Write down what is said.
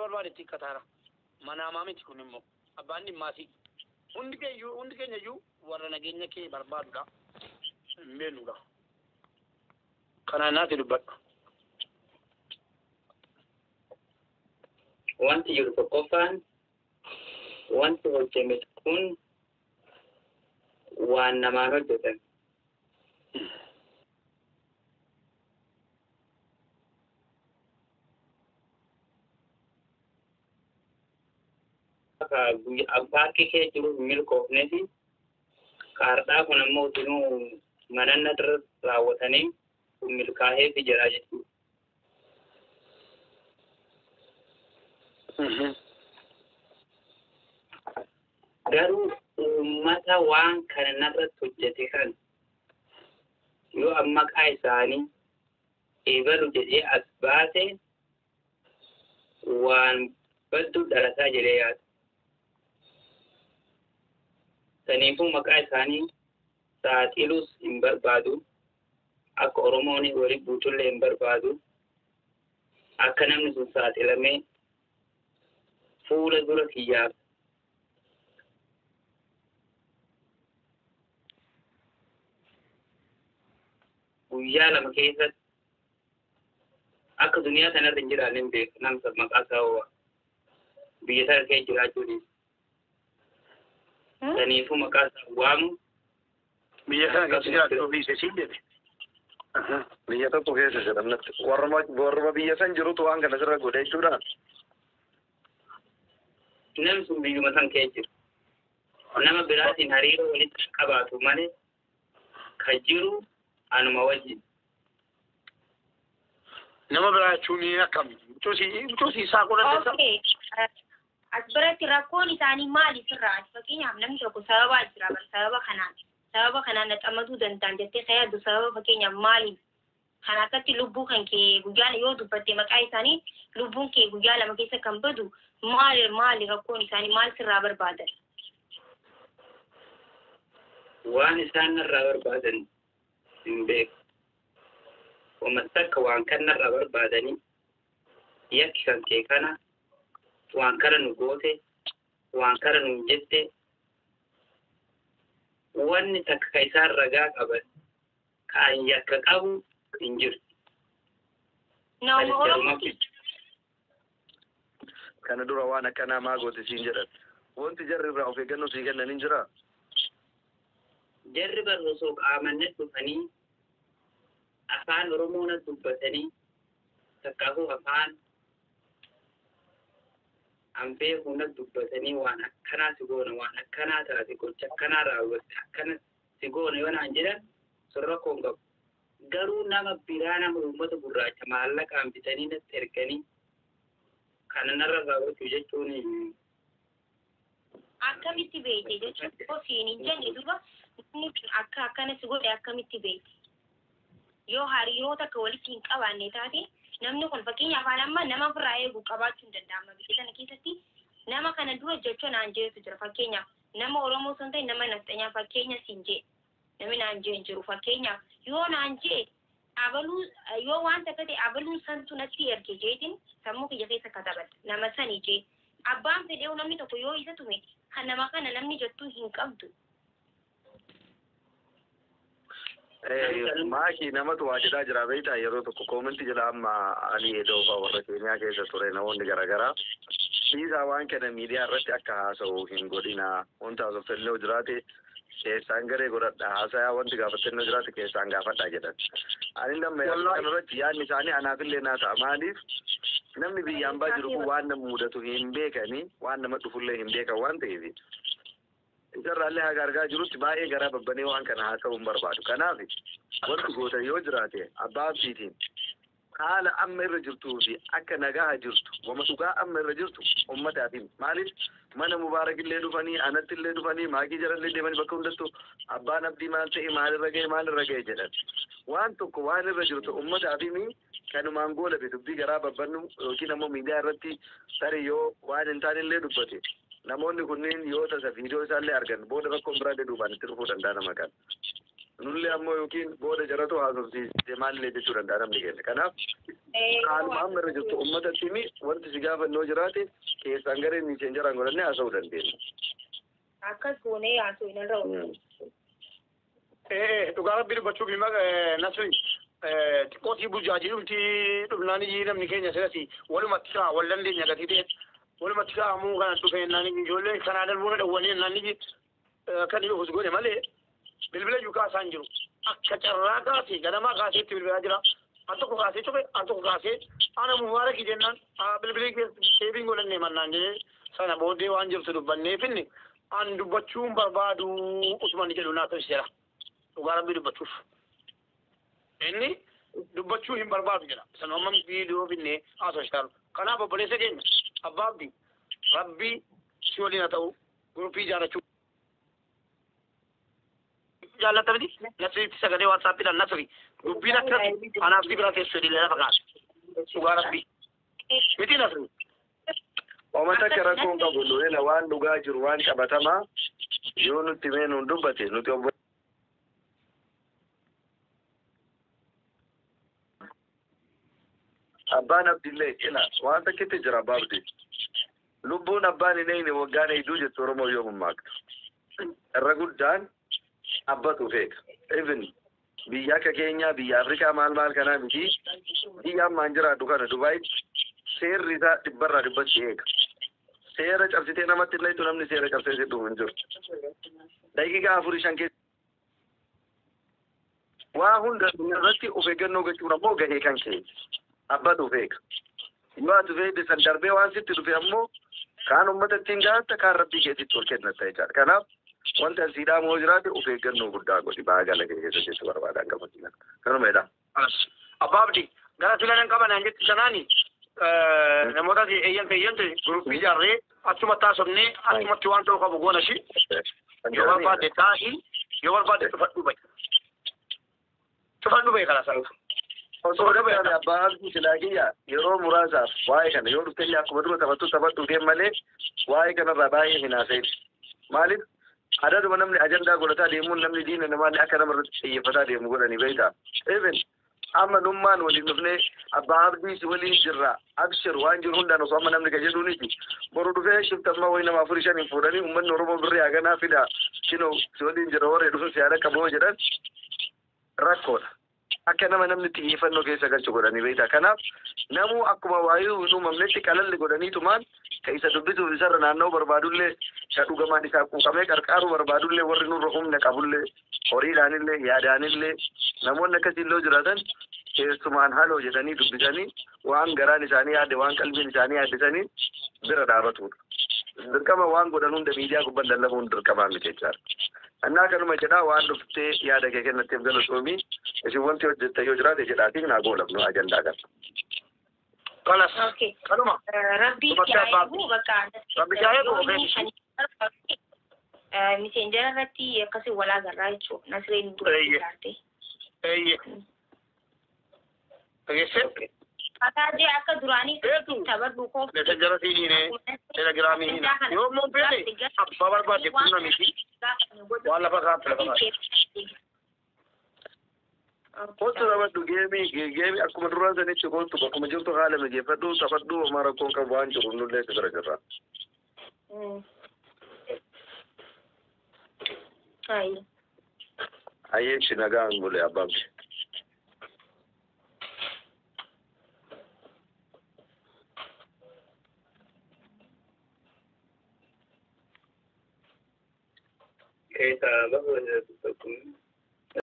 barbaade tikkataara manaa maamiti kun immoo abbaan dhimmaati hundi keenya iyyuu warra nageenya kee barbaadudha hin beeknudha kanaan naati dubbadhu. Wanti jiru tokkoffaan wanti hojjeme kun waan namaan hojjetan. Paarkii kee jiru milkoofneeti kaardhaa kun ammoo utuu mananna irra raawwatanii milkaa'ee fi jiraa jechuudha. Garuu uummata waan kana narratti hojjete kan yoo amma maqaa isaanii eebalu jedhee as baase waan badduu dhalataa jedhee yaada. Saniifuu maqaa isaanii saaxiluus hin barbaadu. Akka Oromoon waliin buutullee hin barbaadu. Akka namni sun saaxilamee fuula dura kiyyaaf guyyaa lama keessatti akka duniyaa kanarra hin jiraanne hin beeku namsa maqaa isaa biyya sana keessa jiraachuu dhiisu. Saniifuu maqaa isaa waamu biyya sana keessa jiraachuu dhiise siin jedhe. Biyya tokko keessa jedhamnatti warra biyya san jirutu waan kana sirra godhe jechuudha. Namni sun biyyuma san keessa jiru. Nama biraatiin hariiroo walitti qabaatu malee kan jiru anuma wajjin. Nama biraa jechuun akkami? Butuusii isaa godhateessa. As biratti rakkoon isaanii maali sirraa? Fakkeenyaaf namni tokko sababaa jira sababa kanaan naxamaduu danda'an jettee fayyadu sababa fakkeenyaaf maali? Kan akkatti lubbuu kan kee guyyaa yoo dubbatte maqaa isaanii lubbuun kee guyyaa lama keessa kan badu maali rakkoon isaanii maal sirraa barbaadan? Waan isaan irraa barbaadan hin beeku. Wamatti akka waan kanarraa barbaadanii yakki kan kee kana waan kana nu goote waan kana nu jette wanni takka ka isaan ragaa qaban kan yakka qabu hin jirtu. Kana dura waan akkanaa maa goote siin jedhan wanti jarri irraa of eeggannoo sii kennan hin jiraa? Jarri barra osoo qaamanne dhufanii afaan Oromoon dubbatanii takkaafuu afaan ambee hunda dubbatanii waan akkanaa si goona waan akkanaa taate gocha akkanaa raawwatte akkana si goona yoo naan jedhan surra koon qabu. Garuu nama biraa nama uummata gurraacha maallaqaan bitanii natti erganii kana narra raawwachuu jechuun akkamitti beekte jechuun ofiin hin jenne duba akka akkana si godhe akkamitti beekte? Yoo hariiroo takka walitti hin qabaanne taate namni kun fakkeenyaaf amma nama biraa eeguu qabaachuu hin danda'ama biyya kana keessatti nama kana dura jechuun naan jeetu jira fakkeenyaaf nama Oromoo sun ta'e nama nafxanyaa fakkeenya siin jee namni naan jee hin jiru fakkeenyaaf yoo naan jee abaluu yoo waan takka ta'e abaluun santu natti erge jeetiin sammuu kiyya keessa katabadha nama sanii jee abbaan fedhee namni tokko yoo isa tume kan nama kana namni jettuu hin qabdu. Maaki namatu waa jedhaa jira beektaa yeroo tokko koomentii jedha amma ani edoofaa warra keenyaa keessa ture namoonni garaagaraa dhiisaa waan kana miidiyaa irratti akka haasa'u hin godhina wanta haasofannoo jiraate keessaan garee godhadha haasayaa wanti gaafatannoo jiraate keessaan gaafadha jedhan. Ani nama kanarratti yaadni isaanii anaafillee naa ta'a maaliif namni biyyaan baa jiru kun waan nama mudatu hin beekani waan nama dhufullee hin beekan waan ta'eef. Jarraallee haga argaa jirutti baay'ee garaa babbanee waan kana haasa'uu hin barbaadu. Kanaaf wanti gootan yoo jiraate abbaa abdiitiin haala amma irra jirtuu fi akka nagaa jirtu wama dhugaa amma irra jirtu uummataatiin maaliif mana mubaarakillee dhufanii anattillee dhufanii maagii jarallee deemanii bakka hundattuu abbaan abdii maal ta'e maalirra ga'e jedhan. Waan tokko waan irra jirtu uummataatiin kanumaan goolabe dubbii garaa babbannu yookiin ammoo miidiyaa irratti tarii yoo waan hin taanellee dubbate. Namoonni kunniin yoo tasa viidiyoo isaallee argan booda bakkoon biraa duubaan itti dhufuu danda'a nama kan. nullee ammoo yookiin booda jaratu haasofsiisee maalillee jechuu danda'a namni keenya. Kanaaf haaluma amma irra jirtu uummatatti himi wanti si gaafannoo jiraate keessaan gareen miiseen jaraan godhannee haasa'uu dandeenya. Akkas goonee haasa'uu hin irra dhugaa rabbii dubbachuuf hima nasri xiqqootii burjaajidhumti dhufnaanii namni keenya sirasi walumatti kaa wal dandeenya gatii ta'e walumatti kaa'amuu kana dhufe naani ijoollee kanaa darbuun dhawwanii naani kan inni ofus godhe malee bilbila yuukaa isaan jiru akka carraa kaasee ganamaa kaaseetti bilbilaa jira an tokko kaasee cufe an tokko kaasee ana mubaarakii jennaan bilbilii deebiin godhannee mannaan jedhee sana booddee waan jirtu dubbanneefinni an dubbachuun barbaadu usman jedhu naa tolseera dhugaa rabbii dubbachuuf inni dubbachuu hin barbaadu jedha sana amma viidiyoo finne haasofsiisaa kanaaf obboleessa keenya abbaabdi rabbii si waliin haa ta'u guruppii ijaarrachuu jaallatamti nasriitti sagalee waatsaappiidhaan nasri dubbiin akkas anaaf si bira teessoo dilee lafa kaase dhugaa rabbii miti nasri. Uummata akka rakkoon qabu lolela waan dhugaa jiru waan qabatamaa yoo nutti mee nuun dubbate nuti obbo abbaan abdillee ila waan takkitti jira baabdi lubbuun abbaan hin eegne waggaan hedduu jettu Oromoo yoo mammaaktu irra guddaan abbatu feeka even biyya akka keenyaa biyya Afrikaa maal kanaa miti biyya ammaan jiraadhu kana Dubaay seerri isaa dhibbarraa dhibbatti eega seera cabsitee namatti illee tu namni seera cabsee sidhuu hin jiru daqiiqaa 4-5 keessa waa hunda irratti of eeggannoo gochuun ammoo gahee kan kee abbatu feeka yoo ati feete san darbee waan sitti dhufe ammoo kaan uummata ittiin gaatta kaan rabbii keetitti ol kennatta jechaadha kanaaf wanta asiidhaa moo jiraate of eeggannoo guddaa godhi baagala keessa jechu barbaadaan qabatina kanumeedha. Abbaabdi gara filanan qabanaan jetti sanaani namoota eeyyante guruppii ijaarree achumatti haasofnee achumatti waan ta'u qabu goona shi yoo barbaadde taa'ii yoo barbaadde cufadhuu bahe karaa sana. Osoo dabalataan abbaa abdii silaakiyyaa yeroo muraasaaf waa'ee kana yoo dhufte akkuma dura taphadhu deem malee waa'ee kanarraa baay'ee hin haasa'in maaliif adaduma namni ajandaa godhataa deemuun namni diina namaan akka namarratti xiyyeeffataa deemu godhanii beektaa even amma nummaan waliin dhufnee abbaa abdiis waliin jirra abshir waan jiru hundaan osoo amma namni gajedhuuniti boru dhufee shiftammaa wayi nama 4-5 fuudhanii uummanni Oromoo birrii haganaa fida shinoo si waliin jira warree dhufun si yaada qaboo jedhan rakkoodha akka namni xiyyeeffannoo keessa galchu godhanii beektaa kanaaf namuu akkuma waayuu hin uumamnetti qalalli godhaniitumaan ka isa dubbisuuf isarra naannoo barbaadullee ka dhugamaan isaa quuqamee qarqaaruu barbaadullee warri nurra humna qabullee horiidhaanillee yaadaanillee namoonni akkasiillee jiraatan keessumaan haloo jedhanii dubbisanii waan garaan isaanii yaadde waan qalbiin isaanii yaaddisanii bira dhaabatudha. Dirqama waan godhan hunda miidiyaa gubbaan lallabuun dirqamaa miti jechaadha. Annaa kanuma jedhaa waan dhuftee yaada kee kennatteef galatoomii isin wanti hojjette yoo jiraate jedhaatiin naa goolabnu ajandaa kana. Kanas kanuma rabbii jaa'ibu bakka rabbi jaa'ibu miseenjara irratti akkasii walaa garraa jechuudha nasreen dura ijaarte. Dhageesse. Ataajee akka duraanii taphadhu koof. Messenjara siiniine telegiraamii hina yoo immoo beele abbaa barbaadde kunna miti waan lafa kaa'atte lafa kaa'atte. Kootu taphadhu geemii akkuma duraan sanitti kootu bakkuma jirtu haala mijeeffadhu taphadhu homaa rakkoon qabu waan jiru nullee itti bira jirra. Ayyeechi nagaan bulee abbaabdi. Kita bahu